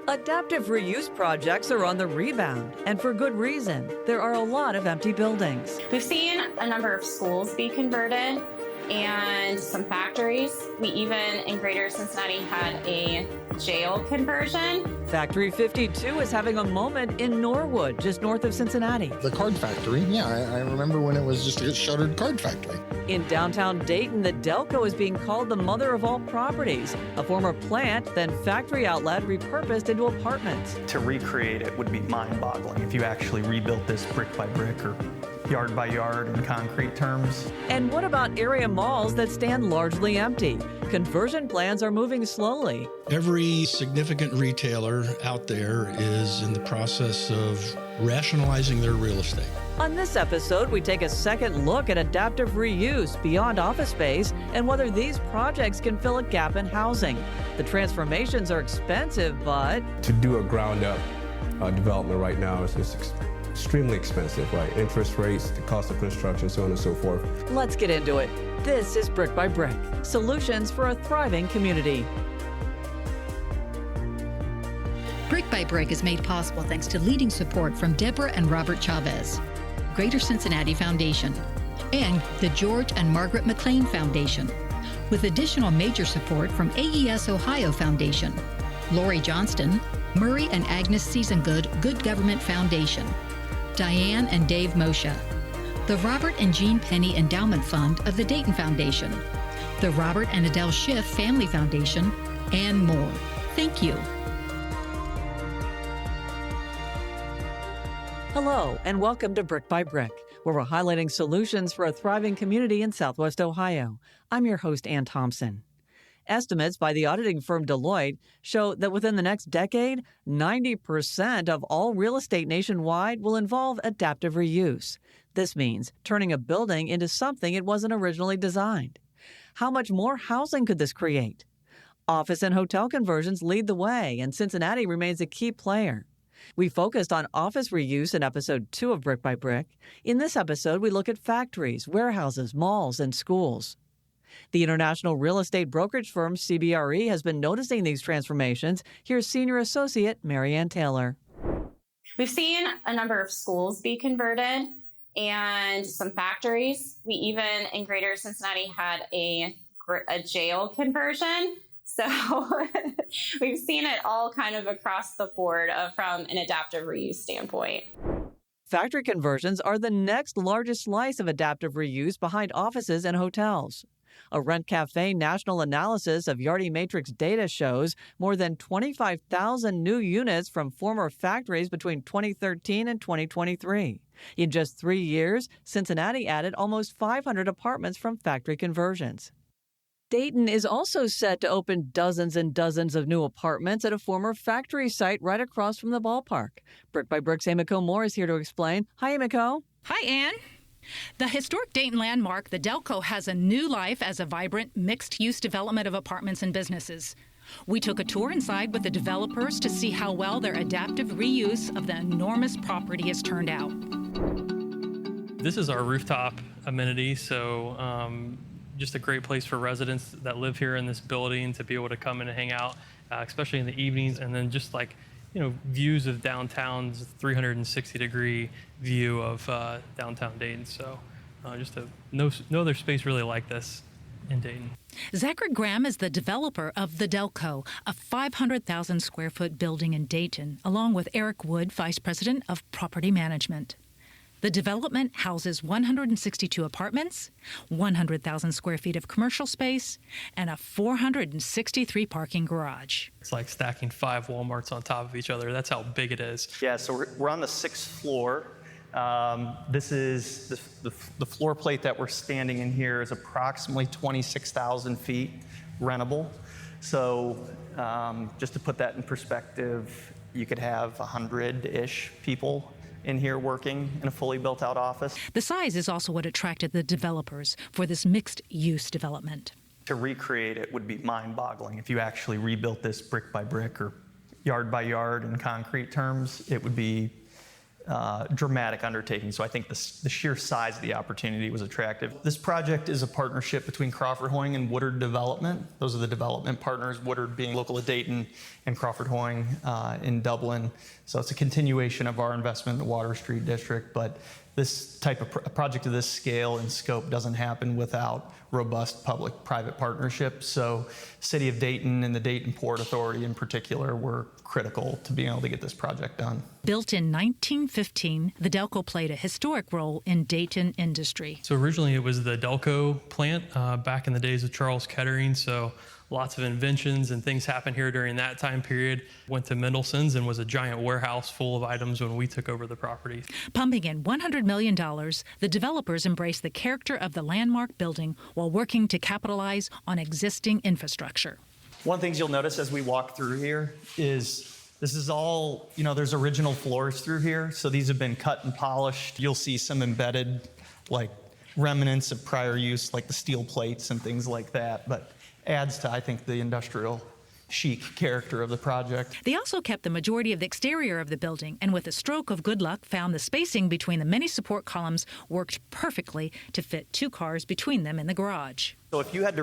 Adaptive reuse projects are on the rebound, and for good reason. There are a lot of empty buildings. We've seen a number of schools be converted and some factories. We even, in Greater Cincinnati, had a jail conversion. Factory 52 is having a moment in Norwood, just north of Cincinnati. The card factory, yeah, I remember when it was just a shuttered card factory. In downtown Dayton, the Delco is being called the mother of all properties. A former plant, then factory outlet, repurposed into apartments. To recreate it would be mind-boggling if you actually rebuilt this brick by brick or yard by yard in concrete terms. And what about area malls that stand largely empty? Conversion plans are moving slowly. Every significant retailer out there is in the process of rationalizing their real estate. On this episode, we take a second look at adaptive reuse beyond office space and whether these projects can fill a gap in housing. The transformations are expensive, but to do a ground-up development right now is extremely expensive, right? Interest rates, the cost of construction, so on and so forth. Let's get into it. This is Brick by Brick, solutions for a thriving community. Brick by Brick is made possible thanks to leading support from Deborah and Robert Chavez, Greater Cincinnati Foundation, and the George and Margaret McLean Foundation, with additional major support from AES Ohio Foundation, Lori Johnston, Murray and Agnes Seasongood Good Government Foundation, Diane and Dave Moshe, the Robert and Jean Penny Endowment Fund of the Dayton Foundation, the Robert and Adele Schiff Family Foundation, and more. Thank you. Hello, and welcome to Brick by Brick, where we're highlighting solutions for a thriving community in Southwest Ohio. I'm your host, Ann Thompson. Estimates by the auditing firm Deloitte show that within the next decade, 90% of all real estate nationwide will involve adaptive reuse. This means turning a building into something it wasn't originally designed. How much more housing could this create? Office and hotel conversions lead the way, and Cincinnati remains a key player. We focused on office reuse in episode 2 of Brick by Brick. In this episode, we look at factories, warehouses, malls, and schools. The international real estate brokerage firm CBRE has been noticing these transformations. Here's Senior Associate Marianne Taylor. We've seen a number of schools be converted and some factories. We even, in Greater Cincinnati, had a jail conversion. So we've seen it all kind of across the board from an adaptive reuse standpoint. Factory conversions are the next largest slice of adaptive reuse behind offices and hotels. A Rent Cafe national analysis of Yardi Matrix data shows more than 25,000 new units from former factories between 2013 and 2023. In just 3 years, Cincinnati added almost 500 apartments from factory conversions. Dayton is also set to open dozens and dozens of new apartments at a former factory site right across from the ballpark. Brick by Brick's Emiko Moore is here to explain. Hi, Emiko. Hi, Ann. The historic Dayton landmark, the Delco, has a new life as a vibrant, mixed-use development of apartments and businesses. We took a tour inside with the developers to see how well their adaptive reuse of the enormous property has turned out. This is our rooftop amenity, so just a great place for residents that live here in this building to be able to come in and hang out, especially in the evenings, and then just like, views of downtown's 360-degree view of downtown Dayton. So just no other space really like this in Dayton. Zachary Graham is the developer of the Delco, a 500,000 square foot building in Dayton, along with Eric Wood, Vice President of Property Management. The development houses 162 apartments, 100,000 square feet of commercial space, and a 463 parking garage. It's like stacking 5 Walmarts on top of each other. That's how big it is. Yeah, so we're on the 6th floor. This is the floor plate that we're standing in here is approximately 26,000 feet rentable. So just to put that in perspective, you could have 100-ish people in here working in a fully built-out office. The size is also what attracted the developers for this mixed-use development. To recreate it would be mind-boggling. If you actually rebuilt this brick by brick or yard by yard in concrete terms, it would be dramatic undertaking. So I think the sheer size of the opportunity was attractive. This project is a partnership between Crawford Hoying and Woodard Development. Those are the development partners, Woodard being local to Dayton and Crawford Hoying in Dublin. So it's a continuation of our investment in the Water Street District, but this type of project of this scale and scope doesn't happen without robust public-private partnerships. So City of Dayton and the Dayton Port Authority in particular were critical to being able to get this project done. Built in 1915, the Delco played a historic role in Dayton industry. So originally it was the Delco plant back in the days of Charles Kettering. So lots of inventions and things happened here during that time period. Went to Mendelssohn's and was a giant warehouse full of items when we took over the property. Pumping in $100 million, the developers embraced the character of the landmark building while working to capitalize on existing infrastructure. One of the things you'll notice as we walk through here is this is all, there's original floors through here. So these have been cut and polished. You'll see some embedded like remnants of prior use, like the steel plates and things like that. But adds to, I think, the industrial chic character of the project. They also kept the majority of the exterior of the building, and with a stroke of good luck, found the spacing between the many support columns worked perfectly to fit 2 cars between them in the garage. So if you had to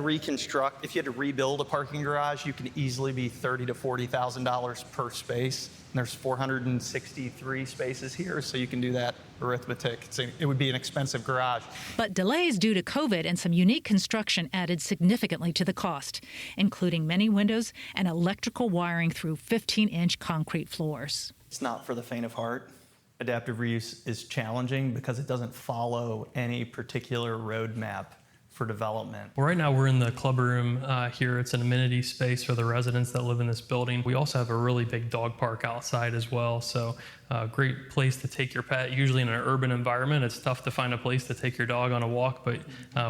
rebuild a parking garage, you can easily be $30,000 to $40,000 per space. And there's 463 spaces here, so you can do that arithmetic. It would be an expensive garage. But delays due to COVID and some unique construction added significantly to the cost, including many windows and electrical wiring through 15-inch concrete floors. It's not for the faint of heart. Adaptive reuse is challenging because it doesn't follow any particular roadmap for development. Well, right now we're in the club room here. It's an amenity space for the residents that live in this building. We also have a really big dog park outside as well. So great place to take your pet. Usually in an urban environment, it's tough to find a place to take your dog on a walk, but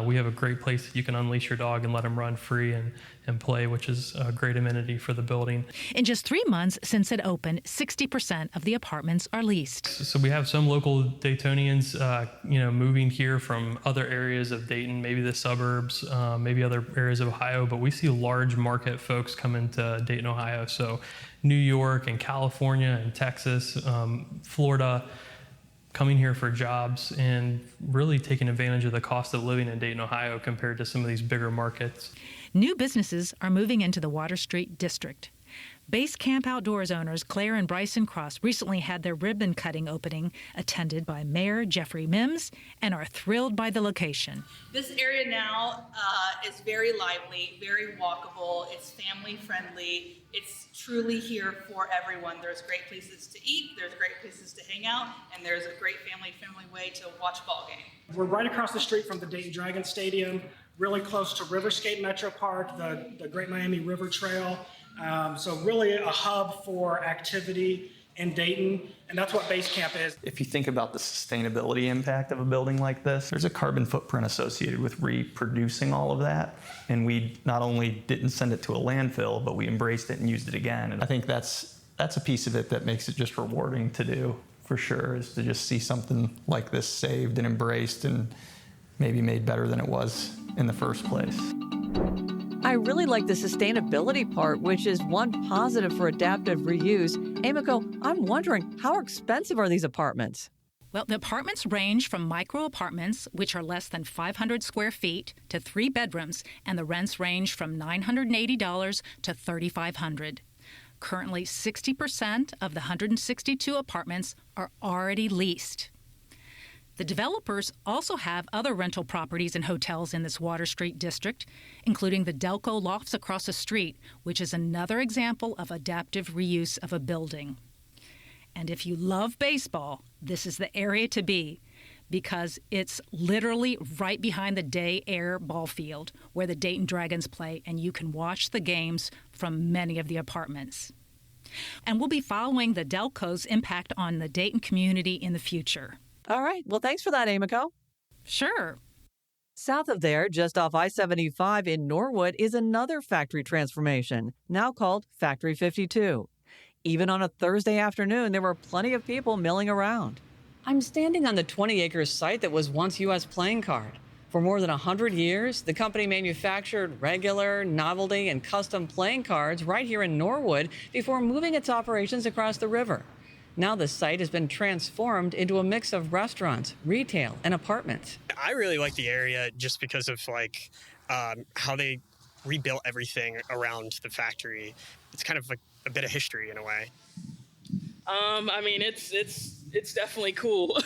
we have a great place that you can unleash your dog and let him run free and play, which is a great amenity for the building. In just 3 months since it opened, 60% of the apartments are leased. So we have some local Daytonians, moving here from other areas of Dayton, maybe the suburbs, maybe other areas of Ohio, but we see large market folks come into Dayton, Ohio. So New York and California and Texas, Florida, coming here for jobs and really taking advantage of the cost of living in Dayton, Ohio compared to some of these bigger markets. New businesses are moving into the Water Street District. Base Camp Outdoors owners Claire and Bryson Cross recently had their ribbon cutting opening attended by Mayor Jeffrey Mims and are thrilled by the location. This area now is very lively, very walkable, it's family friendly, it's truly here for everyone. There's great places to eat, there's great places to hang out, and there's a great family way to watch a ball game. We're right across the street from the Dayton Dragon Stadium, really close to Riverscape Metro Park, the Great Miami River Trail. So really a hub for activity in Dayton, and that's what Base Camp is. If you think about the sustainability impact of a building like this, there's a carbon footprint associated with reproducing all of that. And we not only didn't send it to a landfill, but we embraced it and used it again. And I think that's a piece of it that makes it just rewarding to do, for sure, is to just see something like this saved and embraced and maybe made better than it was in the first place. I really like the sustainability part, which is one positive for adaptive reuse. Emiko, I'm wondering, how expensive are these apartments? Well, the apartments range from micro apartments, which are less than 500 square feet, to 3 bedrooms, and the rents range from $980 to $3,500. Currently, 60% of the 162 apartments are already leased. The developers also have other rental properties and hotels in this Water Street district, including the Delco Lofts across the street, which is another example of adaptive reuse of a building. And if you love baseball, this is the area to be, because it's literally right behind the Day Air ball field where the Dayton Dragons play, and you can watch the games from many of the apartments. And we'll be following the Delco's impact on the Dayton community in the future. All right. Well, thanks for that, Emiko. Sure. South of there, just off I-75 in Norwood, is another factory transformation, now called Factory 52. Even on a Thursday afternoon, there were plenty of people milling around. I'm standing on the 20-acre site that was once U.S. Playing Card. For more than 100 years, the company manufactured regular, novelty, and custom playing cards right here in Norwood before moving its operations across the river. Now the site has been transformed into a mix of restaurants, retail, and apartments. I really like the area just because of how they rebuilt everything around the factory. It's kind of like a bit of history in a way. It's definitely cool.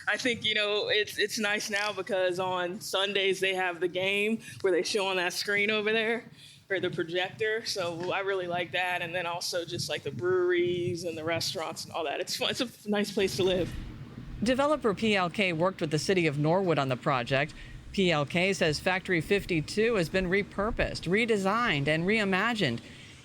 I think, it's nice now because on Sundays they have the game where they show on that screen over there, or the projector. So I really like that. And then also just like the breweries and the restaurants and all that. It's fun. It's a nice place to live. Developer PLK worked with the city of Norwood on the project. PLK says Factory 52 has been repurposed, redesigned, and reimagined.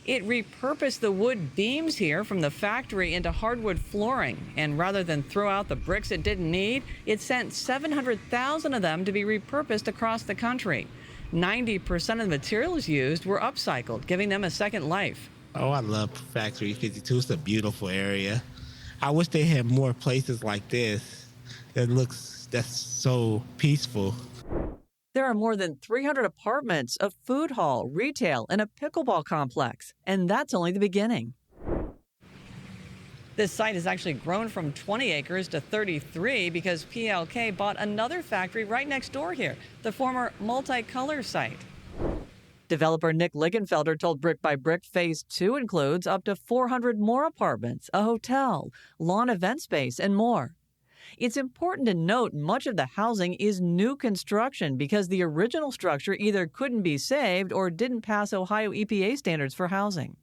It repurposed the wood beams here from the factory into hardwood flooring, and rather than throw out the bricks it didn't need, it sent 700,000 of them to be repurposed across the country. 90% of the materials used were upcycled, giving them a second life. Oh, I love Factory 52. It's a beautiful area. I wish they had more places like this. That's so peaceful. There are more than 300 apartments, a food hall, retail, and a pickleball complex. And that's only the beginning. This site has actually grown from 20 acres to 33 because PLK bought another factory right next door here, the former Multicolor site. Developer Nick Ligenfelder told Brick by Brick Phase 2 includes up to 400 more apartments, a hotel, lawn event space, and more. It's important to note much of the housing is new construction because the original structure either couldn't be saved or didn't pass Ohio EPA standards for housing.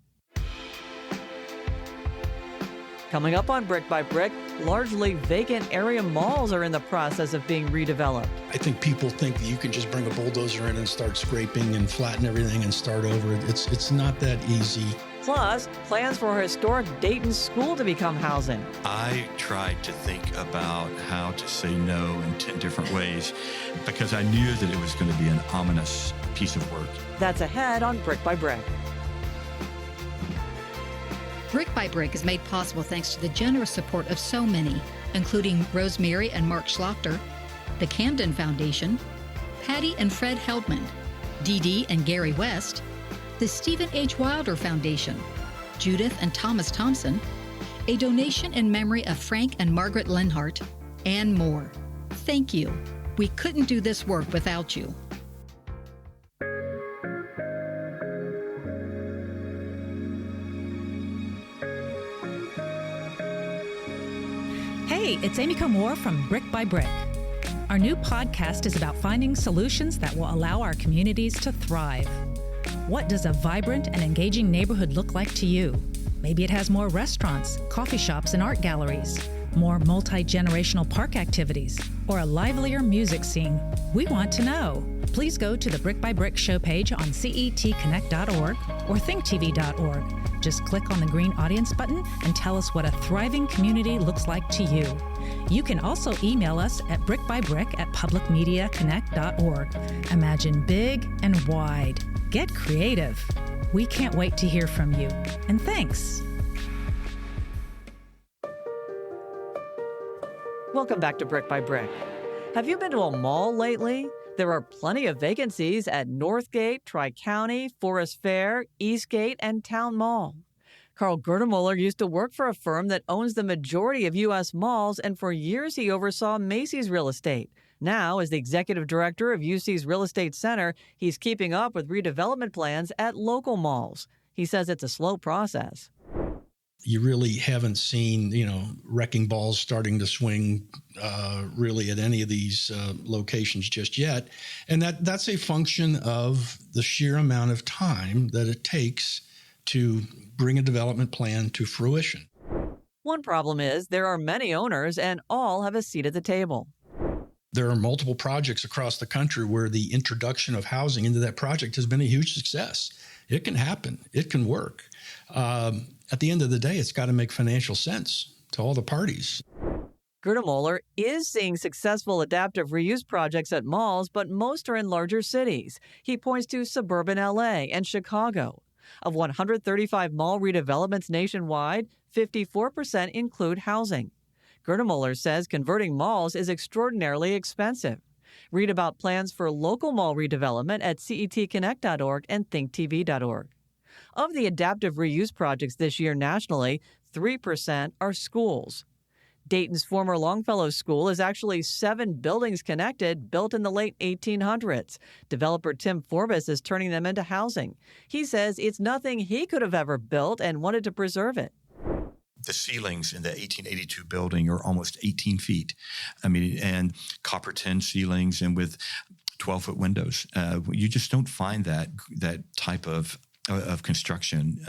Coming up on Brick by Brick, largely vacant area malls are in the process of being redeveloped. I think people think that you can just bring a bulldozer in and start scraping and flatten everything and start over. It's not that easy. Plus, plans for a historic Dayton school to become housing. I tried to think about how to say no in 10 different ways because I knew that it was going to be an ominous piece of work. That's ahead on Brick by Brick. Brick by Brick is made possible thanks to the generous support of so many, including Rosemary and Mark Schlachter, the Camden Foundation, Patty and Fred Heldman, Dee Dee and Gary West, the Stephen H. Wilder Foundation, Judith and Thomas Thompson, a donation in memory of Frank and Margaret Lenhart, and more. Thank you. We couldn't do this work without you. Hey, it's Amy Moore from Brick by Brick. Our new podcast is about finding solutions that will allow our communities to thrive. What does a vibrant and engaging neighborhood look like to you? Maybe it has more restaurants, coffee shops, and art galleries, more multi-generational park activities, or a livelier music scene. We want to know. Please go to the Brick by Brick show page on cetconnect.org or thinktv.org. Just click on the green audience button and tell us what a thriving community looks like to you. You can also email us at brickbybrick@publicmediaconnect.org. Imagine big and wide. Get creative. We can't wait to hear from you. And thanks. Welcome back to Brick by Brick. Have you been to a mall lately? There are plenty of vacancies at Northgate, Tri-County, Forest Fair, Eastgate, and Town Mall. Carl Goertemoeller used to work for a firm that owns the majority of U.S. malls, and for years he oversaw Macy's real estate. Now, as the executive director of UC's Real Estate Center, he's keeping up with redevelopment plans at local malls. He says it's a slow process. You really haven't seen, wrecking balls starting to swing really at any of these locations just yet. And that's a function of the sheer amount of time that it takes to bring a development plan to fruition. One problem is there are many owners and all have a seat at the table. There are multiple projects across the country where the introduction of housing into that project has been a huge success. It can happen. It can work. At the end of the day, it's got to make financial sense to all the parties. Goertemoeller is seeing successful adaptive reuse projects at malls, but most are in larger cities. He points to suburban LA and Chicago. Of 135 mall redevelopments nationwide, 54% include housing. Goertemoeller says converting malls is extraordinarily expensive. Read about plans for local mall redevelopment at cetconnect.org and thinktv.org. Of the adaptive reuse projects this year nationally, 3% are schools. Dayton's former Longfellow School is actually 7 buildings connected, built in the late 1800s. Developer Tim Forbess is turning them into housing. He says it's nothing he could have ever built and wanted to preserve it. The ceilings in the 1882 building are almost 18 feet. I mean, and copper tin ceilings and with 12-foot windows. You just don't find that type of construction,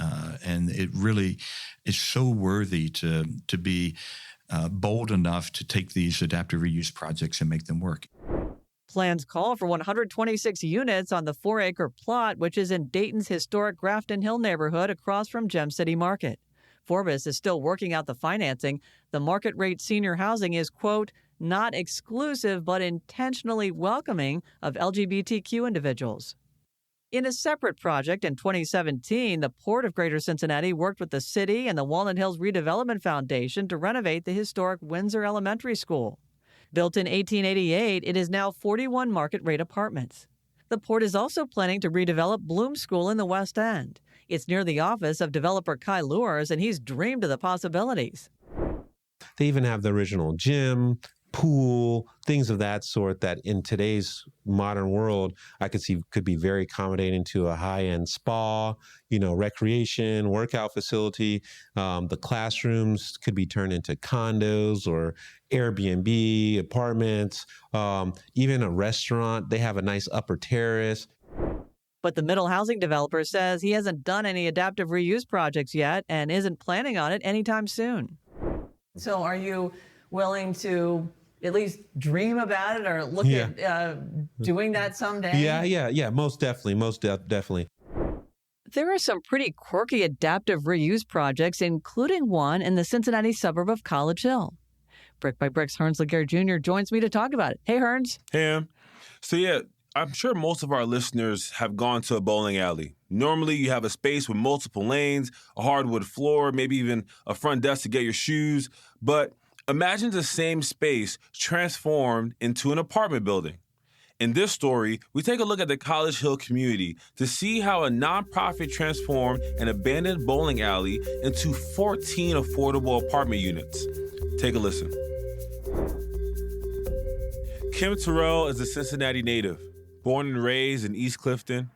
and it really is so worthy to be bold enough to take these adaptive reuse projects and make them work. Plans call for 126 units on the 4-acre plot, which is in Dayton's historic Grafton Hill neighborhood across from Gem City Market. Forbess is still working out the financing. The market rate senior housing is, quote, not exclusive but intentionally welcoming of LGBTQ individuals. In a separate project in 2017, the Port of Greater Cincinnati worked with the city and the Walnut Hills Redevelopment Foundation to renovate the historic Windsor Elementary School. Built in 1888, it is now 41 market-rate apartments. The Port is also planning to redevelop Bloom School in the West End. It's near the office of developer Kai Lures, and he's dreamed of the possibilities. They even have the original gym, pool, things of that sort that in today's modern world, I could see could be very accommodating to a high-end spa, recreation, workout facility. The classrooms could be turned into condos or Airbnb, apartments, even a restaurant. They have a nice upper terrace. But the middle housing developer says he hasn't done any adaptive reuse projects yet and isn't planning on it anytime soon. So are you willing to at least dream about it or look at doing that someday? Yeah, most definitely. There are some pretty quirky adaptive reuse projects, including one in the Cincinnati suburb of College Hill. Brick by Brick's Hearns Laguerre Jr. joins me to talk about it. Hey, Hearns. Hey, Em. So, I'm sure most of our listeners have gone to a bowling alley. Normally, you have a space with multiple lanes, a hardwood floor, maybe even a front desk to get your shoes. But imagine the same space transformed into an apartment building. In this story, we take a look at the College Hill community to see how a nonprofit transformed an abandoned bowling alley into 14 affordable apartment units. Take a listen. Kim Terrell is a Cincinnati native. Born and raised in East Clifton,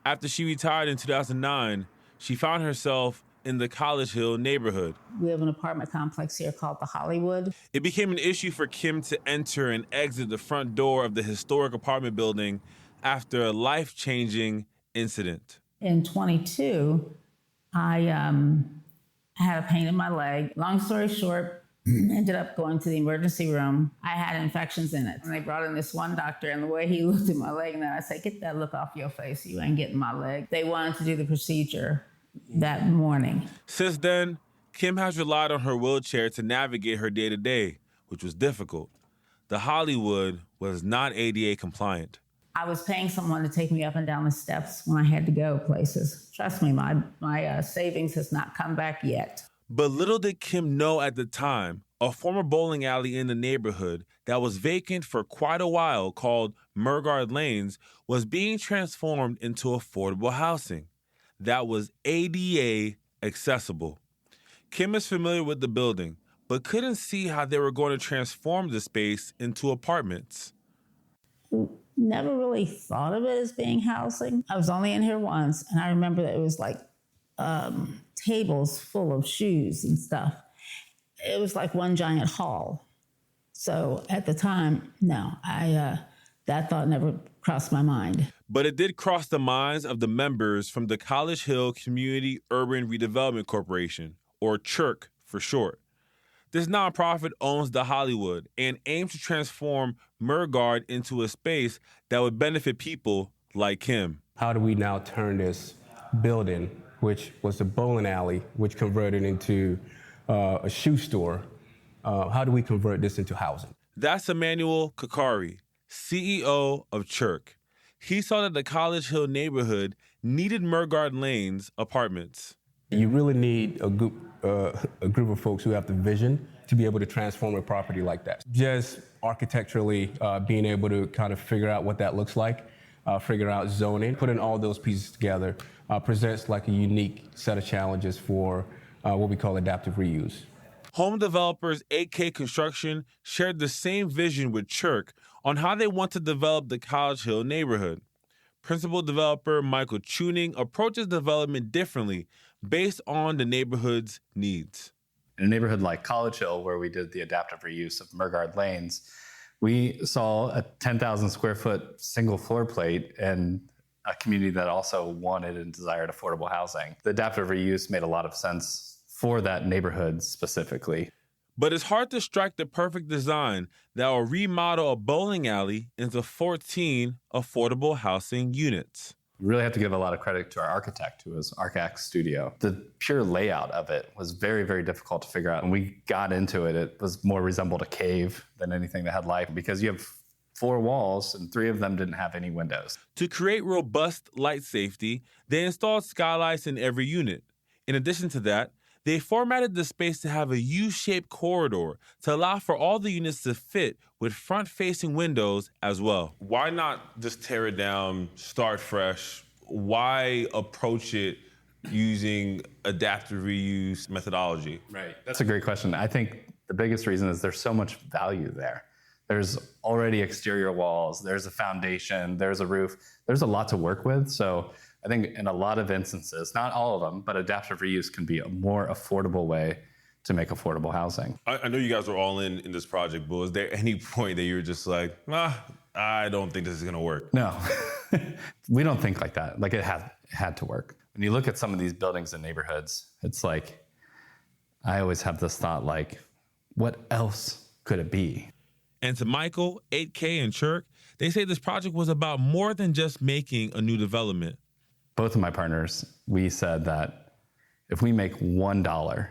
after she retired in 2009, she found herself in the College Hill neighborhood. We have an apartment complex here called the Hollywood. It became an issue for Kim to enter and exit the front door of the historic apartment building after a life-changing incident. In 22, I had a pain in my leg. Long story short, ended up going to the emergency room. I had infections in it. And they brought in this one doctor, and the way he looked at my leg, and I said, get that look off your face. You ain't getting my leg. They wanted to do the procedure that morning. Since then, Kim has relied on her wheelchair to navigate her day-to-day, which was difficult. The Hollywood was not ADA compliant. I was paying someone to take me up and down the steps when I had to go places. Trust me, my savings has not come back yet. But little did Kim know at the time, a former bowling alley in the neighborhood that was vacant for quite a while, called Murgard Lanes, was being transformed into affordable housing that was ADA accessible. Kim is familiar with the building, but couldn't see how they were going to transform the space into apartments. Never really thought of it as being housing. I was only in here once, and I remember that it was like tables full of shoes and stuff. It was like one giant hall. So at the time, no, that thought never crossed my mind. But it did cross the minds of the members from the College Hill Community Urban Redevelopment Corporation, or CHURC for short. This nonprofit owns the Hollywood and aims to transform Murgard into a space that would benefit people like Kim. How do we now turn this building, which was a bowling alley, which converted into a shoe store, how do we convert this into housing? That's Emmanuel Kakari, CEO of CHURC. He saw that the College Hill neighborhood needed Murgard Lanes apartments. You really need a group of folks who have the vision to be able to transform a property like that. Just architecturally being able to kind of figure out what that looks like, figure out zoning, putting all those pieces together presents like a unique set of challenges for what we call adaptive reuse. Home developers 8K Construction shared the same vision with Chirk on how they want to develop the College Hill neighborhood. Principal developer Michael Tuning approaches development differently based on the neighborhood's needs. In a neighborhood like College Hill, where we did the adaptive reuse of Murgard Lanes, we saw a 10,000 square foot single floor plate in a community that also wanted and desired affordable housing. The adaptive reuse made a lot of sense for that neighborhood specifically. But it's hard to strike the perfect design that will remodel a bowling alley into 14 affordable housing units. We really have to give a lot of credit to our architect, who was Arcax Studio. The pure layout of it was very, very difficult to figure out. When we got into it, it was more resembled a cave than anything that had life, because you have 4 walls and 3 of them didn't have any windows. To create robust light safety, they installed skylights in every unit. In addition to that, they formatted the space to have a U-shaped corridor to allow for all the units to fit with front-facing windows as well. Why not just tear it down, start fresh? Why approach it using adaptive reuse methodology? Right. That's a great question. I think the biggest reason is there's so much value there. There's already exterior walls, there's a foundation, there's a roof. There's a lot to work with. So I think in a lot of instances, not all of them, but adaptive reuse can be a more affordable way to make affordable housing. I know you guys were all in this project, but was there any point that you were just like, I don't think this is gonna work? No, we don't think like that. Like it had to work. When you look at some of these buildings and neighborhoods, it's like, I always have this thought like, what else could it be? And to Michael, 8K, and Chirk, they say this project was about more than just making a new development. Both of my partners, we said that if we make $1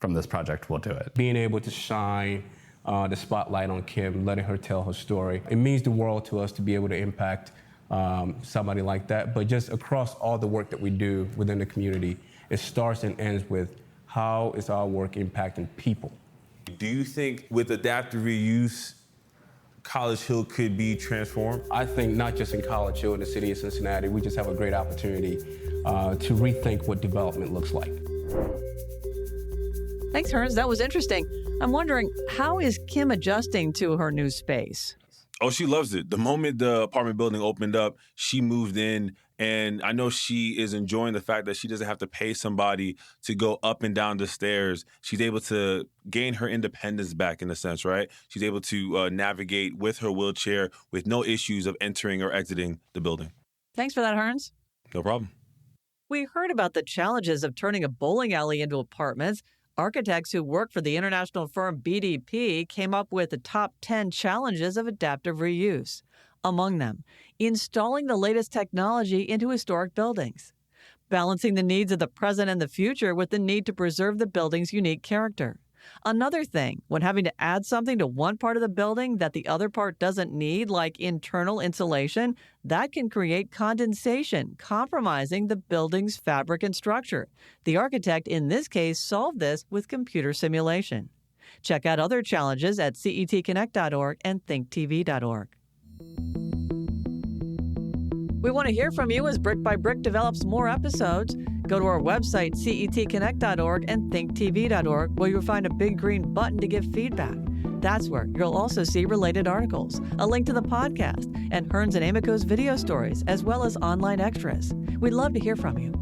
from this project, we'll do it. Being able to shine the spotlight on Kim, letting her tell her story, it means the world to us to be able to impact somebody like that. But just across all the work that we do within the community, it starts and ends with how is our work impacting people. Do you think with adaptive reuse, College Hill could be transformed? I think not just in College Hill, in the city of Cincinnati, we just have a great opportunity to rethink what development looks like. Thanks, Hearns. That was interesting. I'm wondering, how is Kim adjusting to her new space? Oh, she loves it. The moment the apartment building opened up, she moved in, and I know she is enjoying the fact that she doesn't have to pay somebody to go up and down the stairs. She's able to gain her independence back, in a sense, right? She's able to navigate with her wheelchair with no issues of entering or exiting the building. Thanks for that, Hearns. No problem. We heard about the challenges of turning a bowling alley into apartments. Architects who work for the international firm BDP came up with the top 10 challenges of adaptive reuse. Among them, installing the latest technology into historic buildings, balancing the needs of the present and the future with the need to preserve the building's unique character. Another thing, when having to add something to one part of the building that the other part doesn't need, like internal insulation, that can create condensation, compromising the building's fabric and structure. The architect in this case solved this with computer simulation. Check out other challenges at cetconnect.org and thinktv.org. We want to hear from you as Brick by Brick develops more episodes. Go to our website, cetconnect.org and thinktv.org, where you'll find a big green button to give feedback. That's where you'll also see related articles, a link to the podcast, and Hearns and Amico's video stories, as well as online extras. We'd love to hear from you.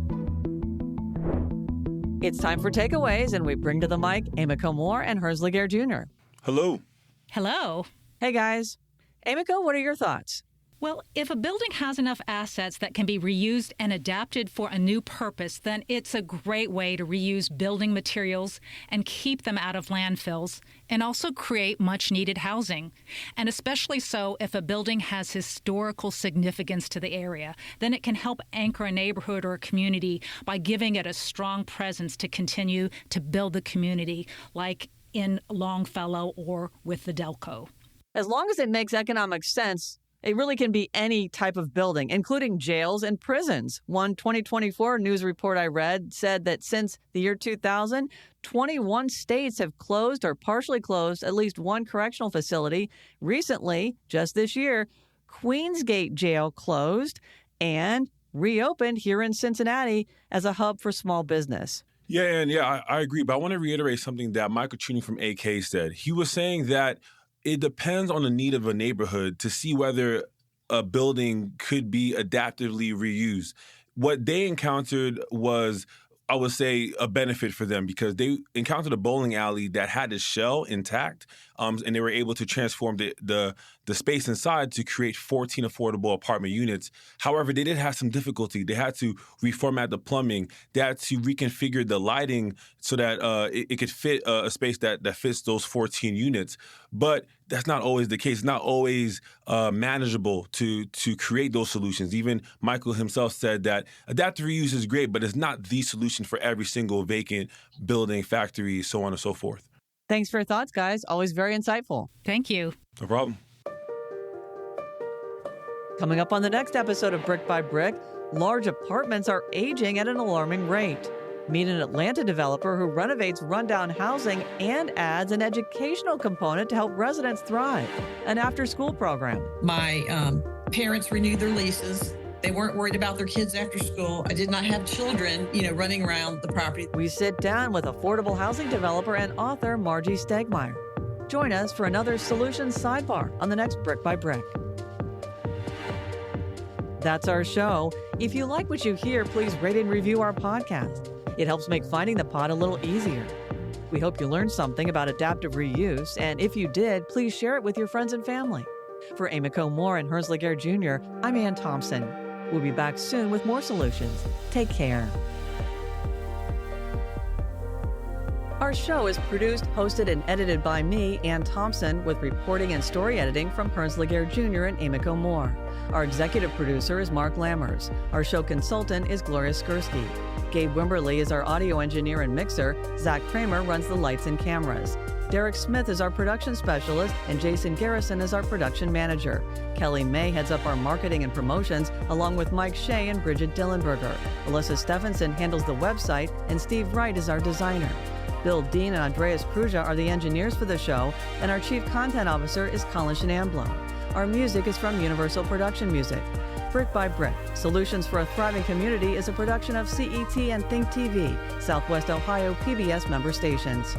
It's time for takeaways, and we bring to the mic Amico Moore and Hearns Laguerre Jr. Hello. Hello. Hey, guys. Amico, what are your thoughts? Well, if a building has enough assets that can be reused and adapted for a new purpose, then it's a great way to reuse building materials and keep them out of landfills, and also create much-needed housing. And especially so if a building has historical significance to the area, then it can help anchor a neighborhood or a community by giving it a strong presence to continue to build the community, like in Longfellow or with the Delco. As long as it makes economic sense, it really can be any type of building, including jails and prisons. One 2024 news report I read said that since the year 2000, 21 states have closed or partially closed at least one correctional facility. Recently, just this year, Queensgate Jail closed and reopened here in Cincinnati as a hub for small business. I agree. But I want to reiterate something that Michael Cheney from AK said. He was saying that it depends on the need of a neighborhood to see whether a building could be adaptively reused. What they encountered was, I would say, a benefit for them because they encountered a bowling alley that had its shell intact, and they were able to transform the space inside to create 14 affordable apartment units. However, they did have some difficulty. They had to reformat the plumbing. They had to reconfigure the lighting so that it could fit a space that fits those 14 units. But that's not always the case. It's not always manageable to create those solutions. Even Michael himself said that adaptive reuse is great, but it's not the solution for every single vacant building, factory, so on and so forth. Thanks for your thoughts, guys. Always very insightful. Thank you. No problem. Coming up on the next episode of Brick by Brick, large apartments are aging at an alarming rate. Meet an Atlanta developer who renovates rundown housing and adds an educational component to help residents thrive, an after-school program. My parents renewed their leases. They weren't worried about their kids after school. I did not have children, running around the property. We sit down with affordable housing developer and author Margie Stegmeyer. Join us for another Solutions Sidebar on the next Brick by Brick. That's our show. If you like what you hear, please rate and review our podcast. It helps make finding the pod a little easier. We hope you learned something about adaptive reuse, and if you did, please share it with your friends and family. For Amy Moore and Hersley Gare Jr., I'm Ann Thompson. We'll be back soon with more solutions. Take care. Our show is produced, hosted, and edited by me, Ann Thompson, with reporting and story editing from Hersley Gare Jr. and Amy Moore. Our executive producer is Mark Lammers. Our show consultant is Gloria Skursky. Gabe Wimberly is our audio engineer and mixer. Zach Kramer runs the lights and cameras. Derek Smith is our production specialist, and Jason Garrison is our production manager. Kelly May heads up our marketing and promotions, along with Mike Shea and Bridget Dillenberger. Alyssa Stephenson handles the website, and Steve Wright is our designer. Bill Dean and Andreas Kruja are the engineers for the show, and our chief content officer is Colin Shenamblo. Our music is from Universal Production Music. Brick by Brick, Solutions for a Thriving Community is a production of CET and Think TV, Southwest Ohio PBS member stations.